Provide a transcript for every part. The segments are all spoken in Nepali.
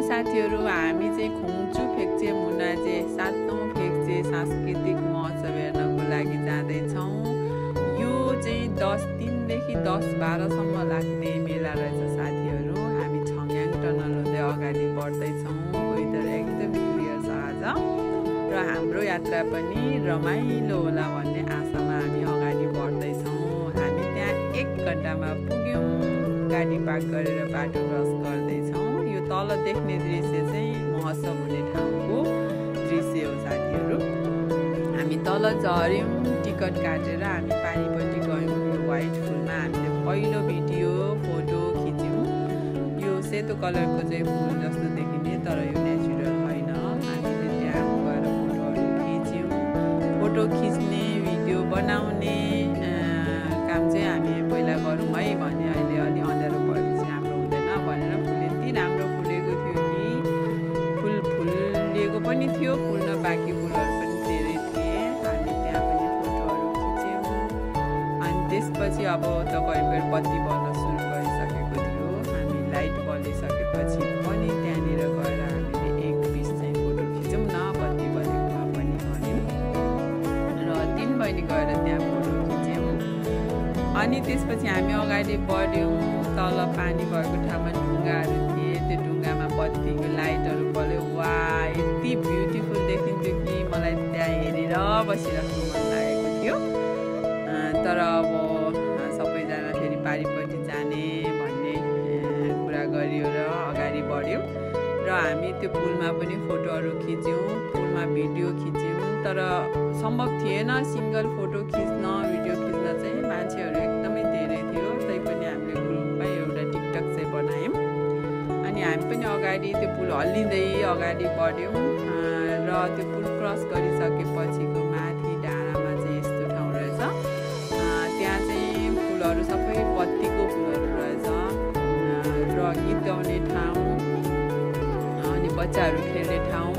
साथीहरु हामी चाहिँ खोङचु फेक्चे मुनाजे 7औं फेक्चे सांस्कृतिक महोत्सव हेर्नको लागि जाँदै छौं। यो चाहिँ 3 देखि 10-12 सम्म लाग्ने मेला रहेछ साथीहरु। हामी छङयाङ टनल हुँदै अगाडि बढ्दै छौं। वेदर एकदम क्लियर छ आज र हाम्रो यात्रा पनि रमाइलो होला भन्ने आशामा हामी अगाडि बढ्दै छौं। हामी त्यहाँ 1 घण्टामा पुग्यौं। गाडी पार्क गरेर बाटो क्रस गर्दै छौं। यो तल देख्ने दृश्य चाहिँ महोत्सव हुने ठाउँको दृश्य हो साथीहरु। हामी तल झर्यौं, टिकट काटेर हामी पारिपट्टि गयौं। यो व्हाइट फुलमा हामीले पहिलो भिडियो फोटो खिच्यौं। यो सेतो कलरको चाहिँ फुल जस्तो देखिने तर यो नेचुरल हैन। हामीले त्यहाँ गएर फोटोहरु खिच्यौं। फोटो खिच्ने भिडियो बनाउने काम चाहिँ हामी पहिला गरौँ है भने अहिले अलि अँध्यारो भएपछि राम्रो हुँदैन भनेर फुल यति राम्रो फुलेको थियो कि फुल फुलेको पनि थियो, फुल्न बाँकी फुलहरु पनि धेरै थिए। हामी त्यहाँ पनि फोटोहरु खिच्यौं। अनि त्यसपछि अब तपाईहरुको बत्ती बल्न सुरु गरिसकेको थियो। हामी लाइट बलिसकेपछि पनि त्यहाँनिर गएर हामीले एक पिस चाहिँ फोटो खिच्यौं न बत्ती बलेकोमा पनि भन्यौं र 3 बजे गएर त्यहाँ फोटो खिच्यौं। अनि त्यसपछि हामी अगाडि बढ्यौं। तल पानी भएको ठाउँमा ढुङ्गाहरु थिए। त्यो ढुङ्गामा बत्तीको लाइटहरु बल्यो। वाह, यति ब्युटिफुल देखिन्थ्यो कि मलाई त्यहाँ हेरेर बसिराख्नु मन लागेको थियो। तर अब सबैजना फेरि पारिपट्टि जाने भन्ने कुरा गरियो र अगाडि बढ्यौं र हामी त्यो पुलमा पनि फोटोहरु खिच्यौं, पुलमा भिडियो खिच्यौं। तर सम्भव थिएन सिंगल फोटो खिच्न, भिडियो खिच्न चाहिँ मान्छेहरु एकदमै धेरै थियो। तैपनि हामीले ग्रुपमै एउटा टिकटक चाहिँ बनायौं। अनि हामी पनि अगाडि त्यो पुल हल्लिँदै अगाडि बढ्यौं र त्यो पुल क्रस गरिसकेपछिको माथि डाँडामा चाहिँ यस्तो ठाउँ रहेछ। त्यहाँ चाहिँ फुलहरु सबै बत्तीको फुलहरु रहेछ र गीत गाउने ठाउँ अनि बच्चाहरु खेल्ने ठाउँ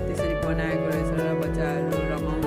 त्यसरी बनाएको रहेछ र बच्चाहरु रमाउन